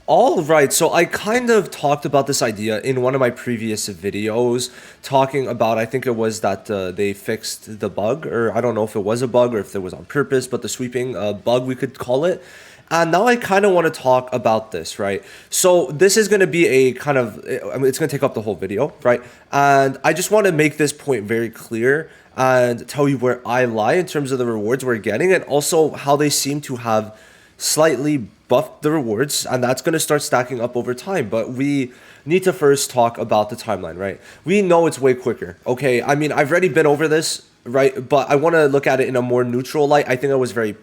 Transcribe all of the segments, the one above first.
All right, so I kind of talked about this idea in one of my previous videos, talking about, I think it was that they fixed the bug, or I don't know if it was a bug or if it was on purpose, but the sweeping bug, we could call it. And now I kind of want to talk about this, right? So this is going to be a kind of, I mean, it's going to take up the whole video, right? And I just want to make this point very clear and tell you where I lie in terms of the rewards we're getting and also how they seem to have slightly buffed the rewards, and that's going to start stacking up over time. But we need to first talk about the timeline, right? We know it's way quicker. Okay, I mean, I've already been over this, right? But I want to look at it in a more neutral light. I think I was very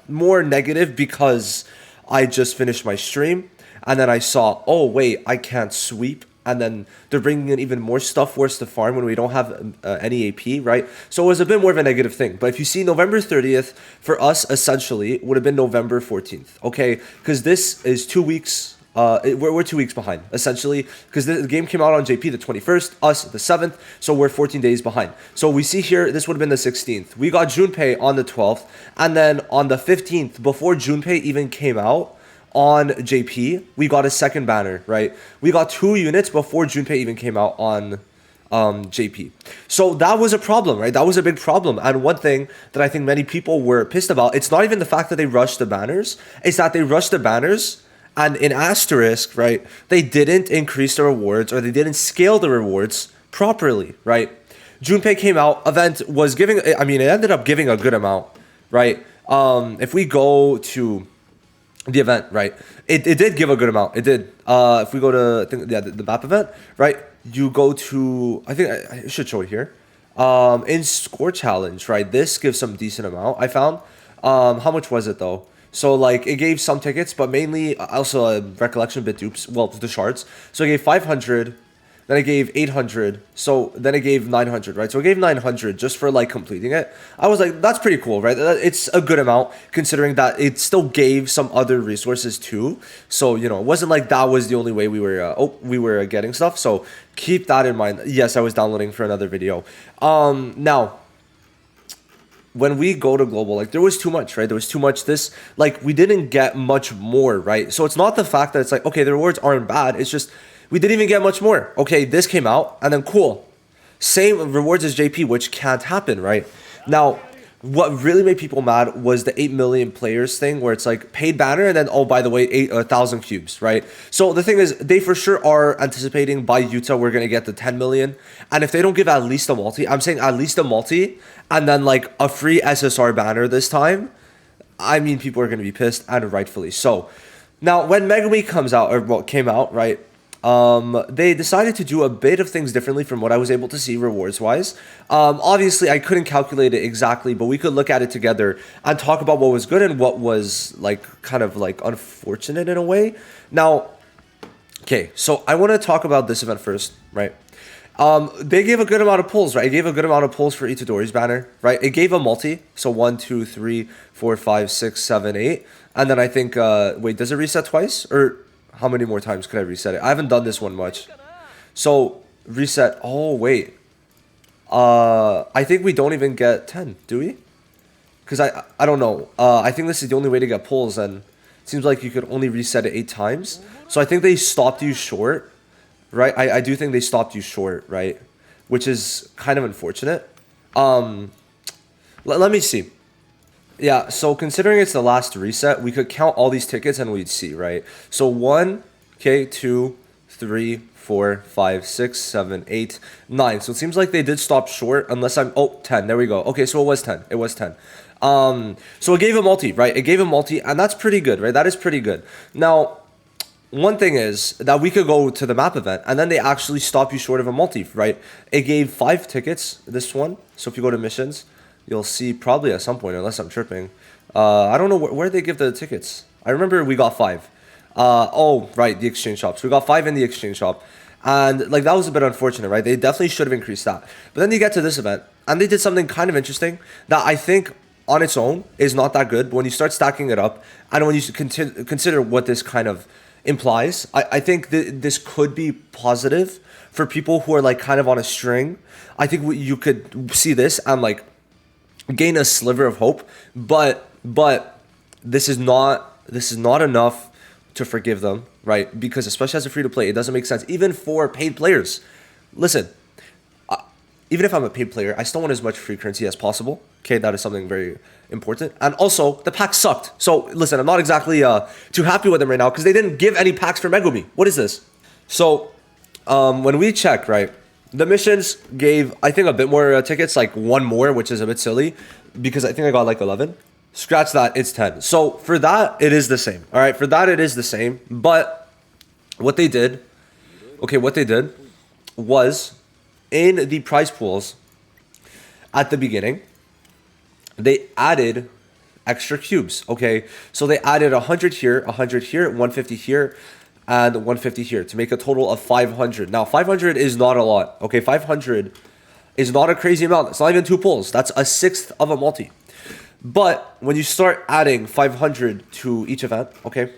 more negative because I just finished my stream and then I saw, oh wait, I can't sweep, and then they're bringing in even more stuff for us to farm when we don't have any AP, right? So it was a bit more of a negative thing. But if you see November 30th, for us, essentially, would have been November 14th, okay? Because this is 2 weeks, we're 2 weeks behind, essentially, because the game came out on JP the 21st, us the 7th, so we're 14 days behind. So we see here, this would have been the 16th. We got Junpei on the 12th, and then on the 15th, before Junpei even came out, on JP, we got a second banner, right? We got 2 units before Junpei even came out on JP. So that was a problem, right? That was a big problem. And one thing that I think many people were pissed about, it's not even the fact that they rushed the banners, it's that they rushed the banners and in asterisk, right, they didn't increase the rewards or they didn't scale the rewards properly, right? Junpei came out, event was giving, I mean, it ended up giving a good amount, right? If we go to the event, right, it did give a good amount. It did. If we go to, I think, yeah, the map event, right, you go to, I think I should show it here. In score challenge, right, this gives some decent amount, I found. How much was it though? So like it gave some tickets, but mainly also a recollection bit dupes, well, the shards. So it gave 500, then it gave 800, so then it gave 900, right? So it gave 900 just for like completing it. I was like, that's pretty cool, right? It's a good amount considering that it still gave some other resources too. So, you know, it wasn't like that was the only way we were getting stuff. So keep that in mind. Yes, I was downloading for another video. Now, when we go to global, like there was too much, right? There was too much this, like we didn't get much more, right? So it's not the fact that it's like, okay, the rewards aren't bad. It's just, we didn't even get much more. Okay, this came out and then cool. Same rewards as JP, which can't happen, right? Now, what really made people mad was the 8 million players thing where it's like paid banner and then, oh, by the way, 1,000 cubes, right? So the thing is, they for sure are anticipating by Utah we're going to get the 10 million. And if they don't give at least a multi, I'm saying at least a multi and then like a free SSR banner this time, I mean, people are going to be pissed and rightfully so. Now, when Mega Week comes out, or what came out, right? They decided to do a bit of things differently from what I was able to see rewards wise. Obviously I couldn't calculate it exactly, but we could look at it together and talk about what was good and what was like kind of like unfortunate in a way. Now, okay, so I want to talk about this event first, right? They gave a good amount of pulls, right? It gave a good amount of pulls for Itadori's banner, right? It gave a multi, so 1, 2, 3, 4, 5, 6, 7, 8, and then I think, wait, does it reset twice? Or how many more times could I reset it? I haven't done this one much. So, reset, oh wait. I think we don't even get 10, do we? Because I don't know. I think this is the only way to get pulls, and it seems like you could only reset it 8 times. So I think they stopped you short, right? I do think they stopped you short, right? Which is kind of unfortunate. Let me see. Yeah, so considering it's the last reset, we could count all these tickets and we'd see, right? So 1, okay, 2, 3, 4, 5, 6, 7, 8, 9. So it seems like they did stop short unless I'm, oh, 10. There we go. Okay, so it was 10. It was 10. So it gave a multi, right? It gave a multi, and that's pretty good, right? That is pretty good. Now, one thing is that we could go to the map event and then they actually stop you short of a multi, right? It gave 5 tickets, this one. So if you go to missions, you'll see probably at some point, unless I'm tripping. I don't know where they give the tickets. I remember we got 5. Oh, right, the exchange shop. So we got 5 in the exchange shop. And like that was a bit unfortunate, right? They definitely should have increased that. But then you get to this event and they did something kind of interesting that I think on its own is not that good. But when you start stacking it up and when you consider what this kind of implies, I think this could be positive for people who are like kind of on a string. I think you could see this and like gain a sliver of hope, but this is not enough to forgive them, right? Because especially as a free-to-play, it doesn't make sense. Even for paid players. Listen, even if I'm a paid player, I still want as much free currency as possible. Okay, that is something very important. And also, the packs sucked. So listen, I'm not exactly too happy with them right now because they didn't give any packs for Megumi. What is this? So when we check, right, the missions gave, I think, a bit more tickets, like one more, which is a bit silly because I think I got like 11. Scratch that, it's 10. So for that, it is the same. All right, for that, it is the same. But what they did was in the prize pools at the beginning, they added extra cubes. Okay, so they added 100 here, 100 here, 150 here, and 150 here to make a total of 500. Now, 500 is not a lot. Okay, 500 is not a crazy amount. It's not even 2 pulls. That's a sixth of a multi. But when you start adding 500 to each event, okay,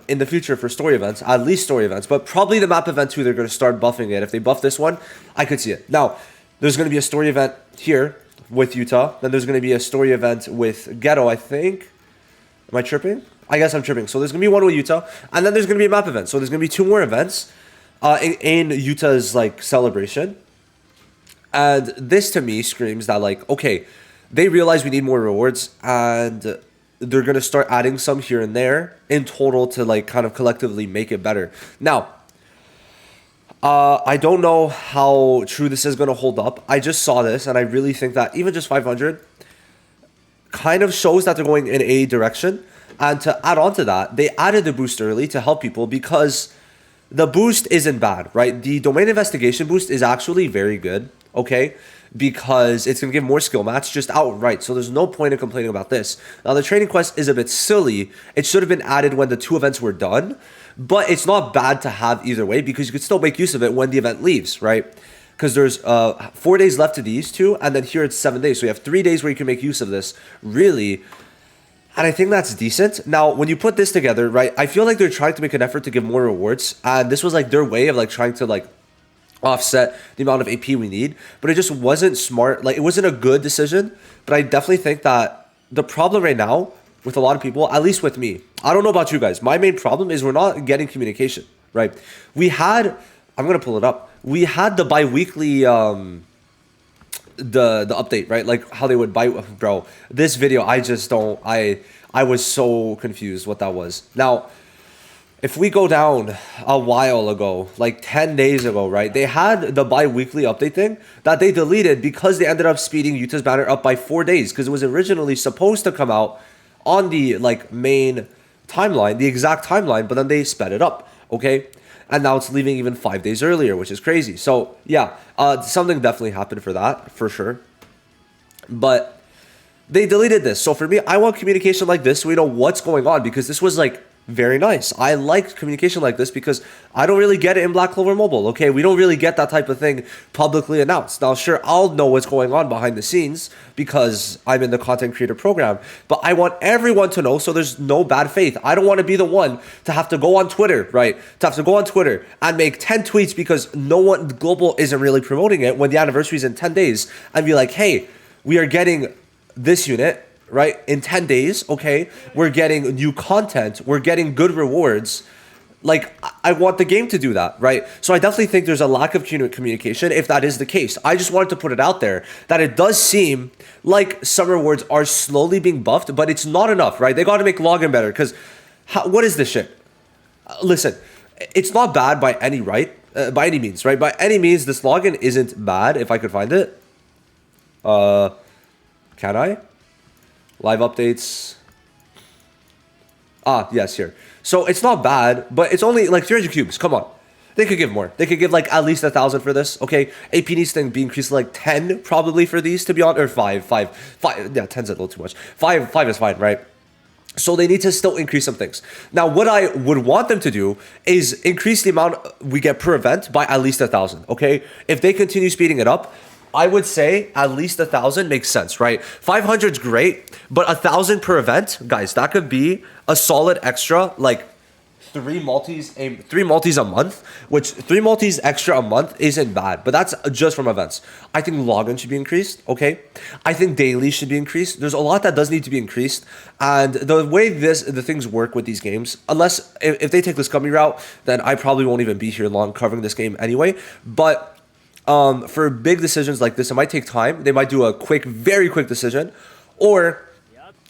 in the future for story events, at least story events, but probably the map event too, they're going to start buffing it. If they buff this one, I could see it. Now, there's going to be a story event here with Utah. Then there's going to be a story event with Ghetto, I think. Am I tripping? I guess I'm tripping. So there's going to be one with Utah. And then there's going to be a map event. So there's going to be 2 more events in Utah's like celebration. And this to me screams that like, okay, they realize we need more rewards and they're going to start adding some here and there in total to like kind of collectively make it better. Now, I don't know how true this is going to hold up. I just saw this and I really think that even just 500 kind of shows that they're going in a direction. And to add on to that, they added the boost early to help people because the boost isn't bad, right? The domain investigation boost is actually very good, okay? Because it's going to give more skill mats just outright. So there's no point in complaining about this. Now, the training quest is a bit silly. It should have been added when the 2 events were done. But it's not bad to have either way because you could still make use of it when the event leaves, right? Because there's 4 days left to these 2. And then here it's 7 days. So you have 3 days where you can make use of this, really. And I think that's decent. Now, when you put this together, right, I feel like they're trying to make an effort to give more rewards. And this was like their way of like trying to like offset the amount of AP we need, but it just wasn't smart. Like, it wasn't a good decision, but I definitely think that the problem right now with a lot of people, at least with me, I don't know about you guys, my main problem is we're not getting communication, right? We had, I'm going to pull it up. We had the bi-weekly, the update, right? Like how they would bro, this video, I just don't, I was so confused what that was. Now, if we go down a while ago, like 10 days ago, right, they had the bi-weekly update thing that they deleted because they ended up speeding Utah's banner up by 4 days because it was originally supposed to come out on the like main timeline, the exact timeline, but then they sped it up, okay? And now it's leaving even 5 days earlier, which is crazy. So yeah, something definitely happened for that, for sure. But they deleted this. So for me, I want communication like this so we know what's going on because this was like very nice. I liked communication like this because I don't really get it in Black Clover Mobile, okay? We don't really get that type of thing publicly announced. Now, sure, I'll know what's going on behind the scenes because I'm in the content creator program, but I want everyone to know so there's no bad faith. I don't want to be the one to have to go on Twitter, right? To have to go on Twitter and make 10 tweets because no one, Global isn't really promoting it when the anniversary is in 10 days and be like, hey, we are getting this unit, right, in 10 days, okay, we're getting new content, we're getting good rewards. Like, I want the game to do that, right? So I definitely think there's a lack of communication if that is the case. I just wanted to put it out there that it does seem like some rewards are slowly being buffed, but it's not enough, right? They got to make login better because what is this shit? Listen, it's not bad by any by any means, right? By any means, this login isn't bad if I could find it. Can I? Live updates. Yes, here. So it's not bad, but it's only like 300 cubes. Come on. They could give more. They could give like at least 1,000 for this. Okay. AP needs to be increased to like 10 probably for these to be on, or 5. Yeah, 10's a little too much. 5 is fine, right? So they need to still increase some things. Now, what I would want them to do is increase the amount we get per event by at least 1,000. Okay. If they continue speeding it up, I would say at least 1,000 makes sense, right? 500's great, but 1,000 per event, guys, that could be a solid extra, like three multis a month, which three multis extra a month isn't bad, but that's just from events. I think login should be increased. Okay, I think daily should be increased. There's a lot that does need to be increased, and the way the things work with these games, unless if they take this scummy route, then I probably won't even be here long covering this game anyway. But for big decisions like this, it might take time. They might do a quick, very quick decision, or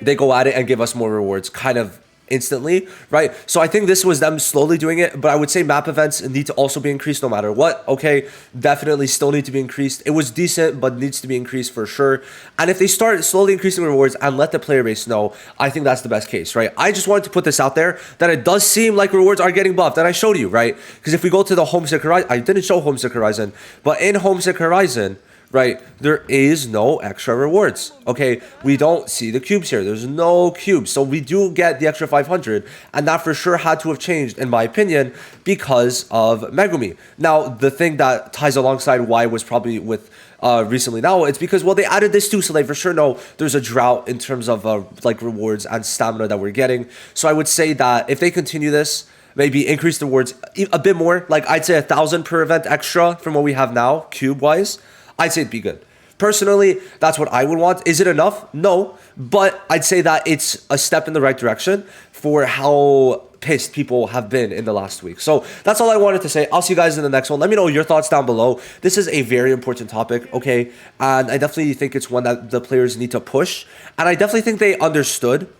they go at it and give us more rewards kind of instantly, right? So I think this was them slowly doing it, but I would say map events need to also be increased no matter what. Okay, definitely still need to be increased. It was decent, but needs to be increased for sure. And if they start slowly increasing rewards and let the player base know, I think that's the best case, right? I just wanted to put this out there that it does seem like rewards are getting buffed, and I showed you, right? Because if we go to the Homesick Horizon, I didn't show Homesick Horizon, but in Homesick Horizon, right, there is no extra rewards. Okay, we don't see the cubes here. There's no cubes, so we do get the extra 500, and that for sure had to have changed, in my opinion, because of Megumi. Now, the thing that ties alongside why it was probably with recently now, it's because, well, they added this too, so they for sure know there's a drought in terms of like rewards and stamina that we're getting. So I would say that if they continue this, maybe increase the rewards a bit more, like I'd say 1,000 per event extra from what we have now, cube wise, I'd say it'd be good. Personally, that's what I would want. Is it enough? No, but I'd say that it's a step in the right direction for how pissed people have been in the last week. So that's all I wanted to say. I'll see you guys in the next one. Let me know your thoughts down below. This is a very important topic, okay? And I definitely think it's one that the players need to push. And I definitely think they understood.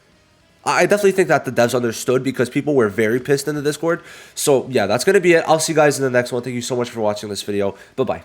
I definitely think that the devs understood because people were very pissed in the Discord. So yeah, that's going to be it. I'll see you guys in the next one. Thank you so much for watching this video. Bye-bye.